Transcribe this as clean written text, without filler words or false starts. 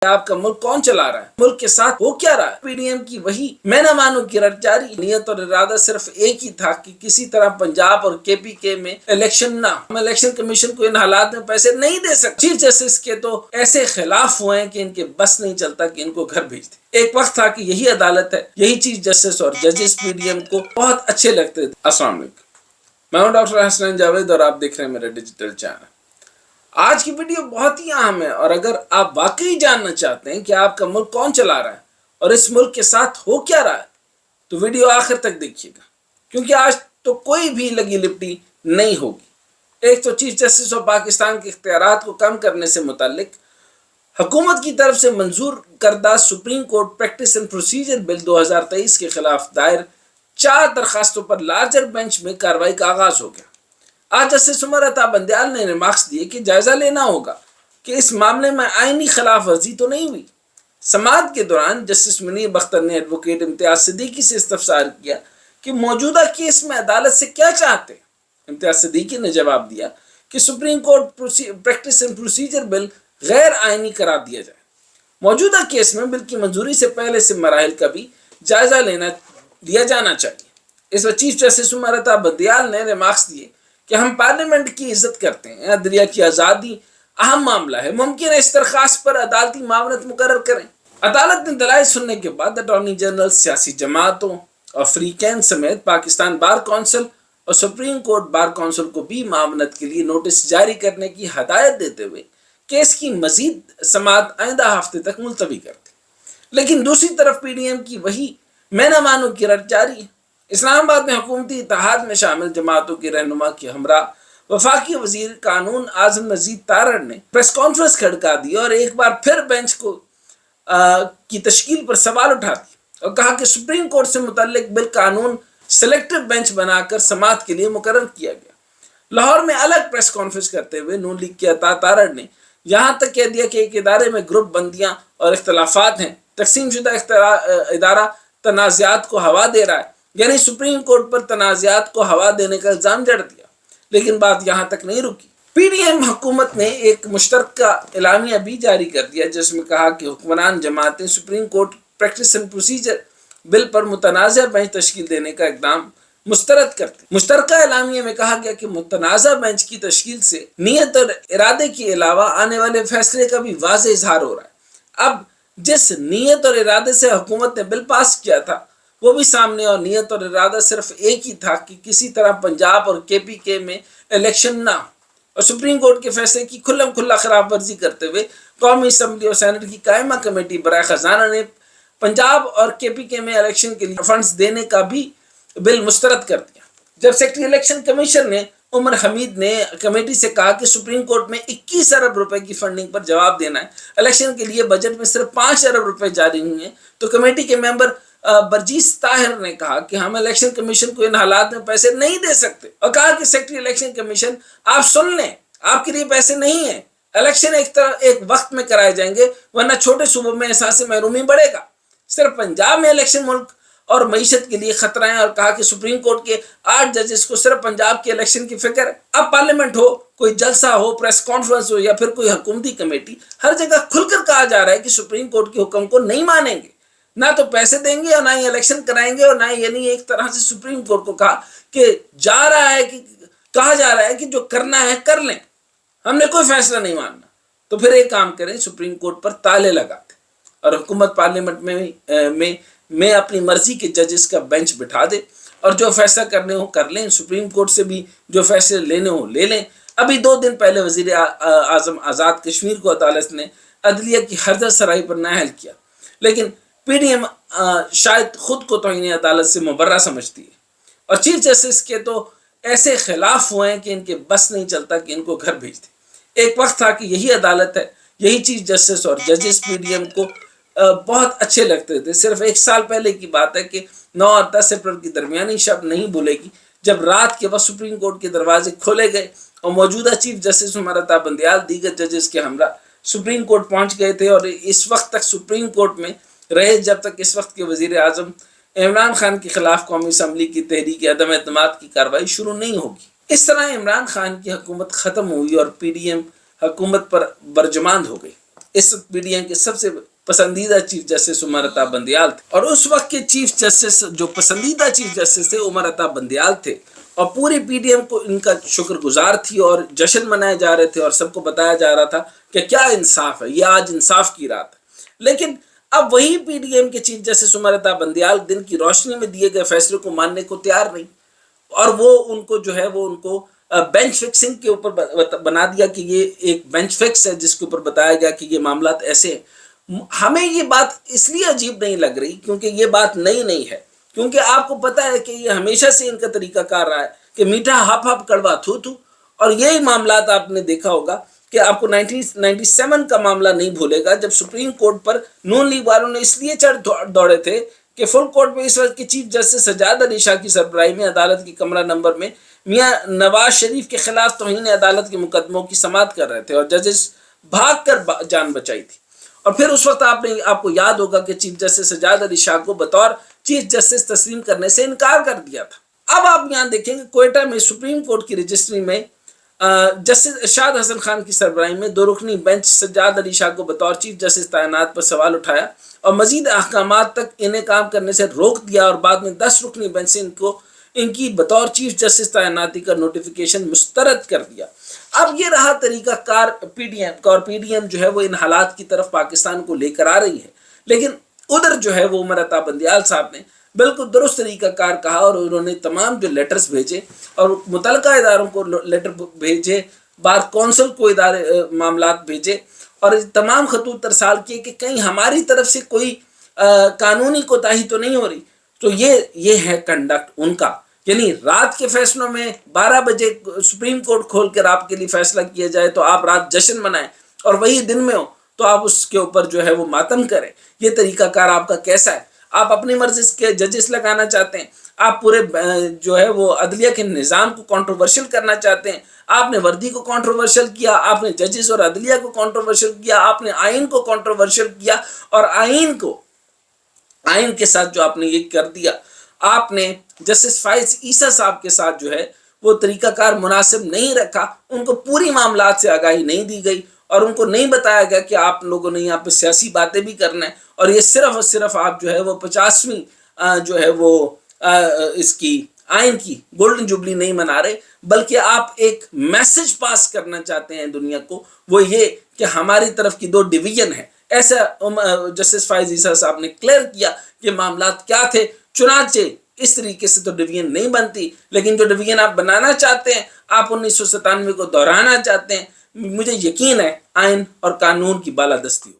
آپ کا ملک کون چلا رہا ہے، ملک کے ساتھ ہو کیا رہا ہے۔ پی ڈی ایم کی وہی میں نہ مانوں کی رٹ جاری، نیت اور ارادہ صرف ایک ہی تھا کہ کسی طرح پنجاب اور کے پی کے میں الیکشن نہ ہو۔ ہم الیکشن کمیشن کو ان حالات میں پیسے نہیں دے سکتے۔ چیف جسٹس کے تو ایسے خلاف ہوئے ہیں کہ ان کے بس نہیں چلتا کہ ان کو گھر بھیج دیں۔ ایک وقت تھا کہ یہی عدالت ہے، یہی چیف جسٹس اور ججز پی ڈی ایم کو بہت اچھے لگتے تھے۔ السلام علیکم، میں ہوں ڈاکٹر حسنین جاوید اور آپ دیکھ رہے ہیں میرا ڈیجیٹل چینل۔ آج کی ویڈیو بہت ہی اہم ہے، اور اگر آپ واقعی جاننا چاہتے ہیں کہ آپ کا ملک کون چلا رہا ہے اور اس ملک کے ساتھ ہو کیا رہا ہے تو ویڈیو آخر تک دیکھیے گا، کیونکہ آج تو کوئی بھی لگی لپٹی نہیں ہوگی۔ ایک تو چیف جسٹس آف پاکستان کے اختیارات کو کم کرنے سے متعلق حکومت کی طرف سے منظور کردہ supreme court practice and procedure bill 2023 کے خلاف دائر 4 درخواستوں پر لارجر بینچ میں کارروائی کا آغاز ہو گیا۔ آج جسٹس عمر عطا بندیال نے ریمارکس دیے کہ جائزہ لینا ہوگا کہ اس معاملے میں آئینی خلاف ورزی تو نہیں ہوئی۔ سماعت کے دوران جسٹس منیر بختر نے ایڈوکیٹ امتیاز صدیقی سے استفسار کیا کہ موجودہ کیس میں عدالت سے کیا چاہتے ہیں۔ امتیاز صدیقی نے جواب دیا کہ supreme court practice and procedure bill غیر آئینی قرار دیا جائے۔ موجودہ کیس میں بل کی منظوری سے پہلے سے مراحل کا بھی جائزہ لیا جانا چاہیے۔ اس وقت چیف جسٹس عمر عطا بندیال نے ریمارکس دیے کہ ہم پارلیمنٹ کی عزت کرتے ہیں، عدلیہ کی آزادی اہم معاملہ ہے، ممکن ہے اس درخواست پر عدالتی معاونت مقرر کریں۔ عدالت نے دلائل سننے کے بعد اٹارنی جنرل، سیاسی جماعتوں اور فریقین سمیت پاکستان بار کونسل اور سپریم کورٹ بار کونسل کو بھی معاونت کے لیے نوٹس جاری کرنے کی ہدایت دیتے ہوئے کیس کی مزید سماعت آئندہ ہفتے تک ملتوی کر دی۔ لیکن دوسری طرف پی ڈی ایم کی وہی میں نہ مانوں کی رٹ جاری ہے۔ اسلام آباد میں حکومتی اتحاد میں شامل جماعتوں کے رہنما کے ہمراہ وفاقی وزیر قانون اعظم مزید تارڑ نے پریس کانفرنس کھڑکا دی اور ایک بار پھر بینچ کی تشکیل پر سوال اٹھا دیا اور کہا کہ سپریم کورٹ سے متعلق بل قانون سلیکٹو بینچ بنا کر سماعت کے لیے مقرر کیا گیا۔ لاہور میں الگ پریس کانفرنس کرتے ہوئے نون لیگ کے عطا تارڑ نے یہاں تک کہہ دیا کہ ایک ادارے میں گروپ بندیاں اور اختلافات ہیں، تقسیم شدہ ادارہ تنازعات کو ہوا دے رہا ہے، یعنی سپریم کورٹ پر تنازعات کو ہوا دینے کا الزام جڑ دیا۔ لیکن بات یہاں تک نہیں رکی۔ پی ڈی ایم حکومت نے ایک مشترکہ اعلامیہ بھی جاری کر دیا جس میں کہا کہ حکمران جماعتیں supreme court practice and procedure bill پر متنازع بینچ تشکیل دینے کا اقدام مسترد کرتے۔ مشترکہ اعلامیہ میں کہا گیا کہ متنازع بینچ کی تشکیل سے نیت اور ارادے کے علاوہ آنے والے فیصلے کا بھی واضح اظہار ہو رہا ہے۔ اب جس نیت اور ارادے سے حکومت نے بل پاس کیا تھا وہ بھی سامنے، اور نیت اور ارادہ صرف ایک ہی تھا کہ کسی طرح پنجاب اور کے پی کے میں الیکشن نہ ہو، اور سپریم کورٹ کے فیصلے کی کھلم کھلا خلاف ورزی کرتے ہوئے قومی اسمبلی اور سینٹ کی قائمہ کمیٹی برائے خزانہ نے پنجاب اور کے پی کے میں الیکشن کے لیے فنڈز دینے کا بھی بل مسترد کر دیا۔ جب سیکرٹری الیکشن کمیشن نے عمر حمید نے کمیٹی سے کہا کہ سپریم کورٹ میں 21 ارب روپے کی فنڈنگ پر جواب دینا ہے، الیکشن کے لیے بجٹ میں صرف 5 ارب روپے جاری ہوئے ہیں، تو کمیٹی کے ممبر برجیس طاہر نے کہا کہ ہم الیکشن کمیشن کو ان حالات میں پیسے نہیں دے سکتے، اور کہا کہ سیکرٹری الیکشن کمیشن آپ سن لیں، آپ کے لیے پیسے نہیں ہیں، الیکشن ایک وقت میں کرائے جائیں گے، ورنہ چھوٹے صوبوں میں احساس محرومی بڑھے گا۔ صرف پنجاب میں الیکشن ملک اور معیشت کے لیے خطرہ ہیں، اور کہا کہ سپریم کورٹ کے 8 ججز کو صرف پنجاب کے الیکشن کی فکر ہے۔ اب پارلیمنٹ ہو، کوئی جلسہ ہو، پریس کانفرنس ہو یا پھر کوئی حکومتی کمیٹی، ہر جگہ کھل کر کہا جا رہا ہے کہ سپریم کورٹ کے حکم کو نہیں مانیں گے، نہ تو پیسے دیں گے اور نہ ہی الیکشن کرائیں گے، اور نہ ہی یعنی ایک طرح سے سپریم کورٹ کو کہا جا رہا ہے کہ جو کرنا ہے کر لیں، ہم نے کوئی فیصلہ نہیں ماننا۔ تو پھر ایک کام کریں، سپریم کورٹ پر تالے لگاتے اور حکومت پارلیمنٹ میں اپنی مرضی کے ججز کا بینچ بٹھا دے اور جو فیصلہ کرنے ہو کر لیں، سپریم کورٹ سے بھی جو فیصلے لینے ہو لے لیں۔ ابھی 2 دن پہلے وزیر اعظم آزاد کشمیر کو عدالت نے عدلیہ کی حرزہ سرائی پر نااہل کیا، لیکن پی ڈی ایم شاید خود کو توہین عدالت سے مبرہ سمجھتی ہے، اور چیف جسٹس کے تو ایسے خلاف ہوئے ہیں کہ ان کے بس نہیں چلتا کہ ان کو گھر بھیج دیں۔ ایک وقت تھا کہ یہی عدالت ہے، یہی چیف جسٹس اور ججز پی ڈی ایم کو بہت اچھے لگتے تھے۔ صرف 1 سال پہلے کی بات ہے کہ 9 اور 10 اپریل کی درمیانی شب نہیں بھولے گی جب رات کے وقت سپریم کورٹ کے دروازے کھولے گئے اور موجودہ چیف جسٹس عمر عطا بندیال دیگر ججز کے ہمراہ سپریم کورٹ پہنچ گئے تھے، اور اس وقت تک سپریم کورٹ میں رہے جب تک اس وقت کے وزیر اعظم عمران خان کے خلاف قومی اسمبلی کی تحریک عدم اعتماد کی کارروائی شروع نہیں ہوگی۔ اس طرح عمران خان کی حکومت ختم ہوئی اور پی ڈی ایم حکومت پر برجماند ہو گئی۔ اس وقت پی ڈی ایم کے سب سے پسندیدہ چیف جسٹس عمر عطا بندیال تھے، اور اس وقت کے چیف جسٹس جو پسندیدہ چیف جسٹس تھے عمر عطا بندیال تھے، اور پوری پی ڈی ایم کو ان کا شکر گزار تھی اور جشن منائے جا رہے تھے اور سب کو بتایا جا رہا تھا کہ کیا انصاف ہے، یہ آج انصاف کی رات ہے۔ لیکن اب وہی پی ڈی ایم کے چیف جسٹس عمر عطا بندیال دن کی روشنی میں دیے گئے فیصلے کو ماننے کو تیار نہیں، اور وہ ان کو جو ہے وہ ان کو بینچ فکسنگ کے اوپر بنا دیا کہ یہ ایک بینچ فکس ہے جس کے اوپر بتایا گیا کہ یہ معاملات ایسے ہیں۔ ہمیں یہ بات اس لیے عجیب نہیں لگ رہی کیونکہ یہ بات نئی نہیں ہے، کیونکہ آپ کو پتہ ہے کہ یہ ہمیشہ سے ان کا طریقہ کار رہا ہے کہ میٹھا ہپ ہپ کڑوا تھو تھو، اور یہی معاملات آپ نے دیکھا ہوگا کہ آپ کو 1997 کا معاملہ نہیں بھولے گا جب سپریم کورٹ پر نون لیگ والوں نے اس لیے چڑھ دوڑے تھے کہ فل کورٹ میں اس وقت کے چیف جسٹس سجاد علی شاہ کی سربراہی میں عدالت کی کمرہ نمبر میں میاں نواز شریف کے خلاف توہین عدالت کے مقدموں کی سماعت کر رہے تھے اور ججز بھاگ کر جان بچائی تھی، اور پھر اس وقت آپ کو یاد ہوگا کہ چیف جسٹس سجاد علی شاہ کو بطور چیف جسٹس تسلیم کرنے سے انکار کر دیا تھا۔ اب آپ یہاں دیکھیں کہ کوئٹہ میں سپریم کورٹ کی رجسٹری میں جسٹس ارشاد حسن خان کی سربراہی میں 2 رکنی بینچ سجاد علی شاہ کو بطور چیف جسٹس تعینات پر سوال اٹھایا اور مزید احکامات تک انہیں کام کرنے سے روک دیا، اور بعد میں 10 رکنی بینچ سے ان کی بطور چیف جسٹس تعیناتی کا نوٹیفیکیشن مسترد کر دیا۔ اب یہ رہا طریقہ کار پی ڈی ایم کا، اور پی ڈی ایم جو ہے وہ ان حالات کی طرف پاکستان کو لے کر آ رہی ہے، لیکن ادھر جو ہے وہ عمر عطا بندیال صاحب نے بالکل درست طریقہ کار کہا، اور انہوں نے تمام جو لیٹرز بھیجے اور متعلقہ اداروں کو لیٹر بھیجے، بار کونسل کو ادارے معاملات بھیجے، اور تمام خطوط ارسال کیے کہ کہیں ہماری طرف سے کوئی قانونی کوتاہی تو نہیں ہو رہی۔ تو یہ ہے کنڈکٹ ان کا، یعنی رات کے فیصلوں میں 12 بجے سپریم کورٹ کھول کر آپ کے لیے فیصلہ کیا جائے تو آپ رات جشن منائیں، اور وہی دن میں ہو تو آپ اس کے اوپر جو ہے وہ ماتم کریں۔ یہ طریقہ کار آپ کا کیسا ہے؟ آپ اپنی مرضی کے ججز لگانا چاہتے ہیں، آپ پورے جو ہے وہ عدلیہ کے نظام کو کنٹروورشل کرنا چاہتے ہیں، آپ نے وردی کو کنٹروورشل کیا، آپ نے ججز اور عدلیہ کو کنٹروورشل کیا، آپ نے آئین کو کنٹروورشل کیا، اور آئین کے ساتھ جو آپ نے یہ کر دیا، آپ نے جسٹس فائز عیسیٰ صاحب کے ساتھ جو ہے وہ طریقہ کار مناسب نہیں رکھا، ان کو پوری معاملات سے آگاہی نہیں دی گئی، اور ان کو نہیں بتایا گیا کہ آپ لوگوں نے یہاں پہ سیاسی باتیں بھی کرنا ہے، اور یہ صرف اور صرف آپ جو ہے وہ 50ویں جو ہے وہ اس کی آئین کی گولڈن جوبلی نہیں منا رہے، بلکہ آپ ایک میسج پاس کرنا چاہتے ہیں دنیا کو، وہ یہ کہ ہماری طرف کی 2 ڈویژن ہے۔ ایسا جسٹس فائز عیسیٰ صاحب نے کلیئر کیا کہ معاملات کیا تھے، چنانچہ اس طریقے سے تو ڈویژن نہیں بنتی، لیکن جو ڈویژن آپ بنانا چاہتے ہیں، آپ 1997 کو دہرانا چاہتے ہیں، مجھے یقین ہے آئین اور قانون کی بالادستی ہو۔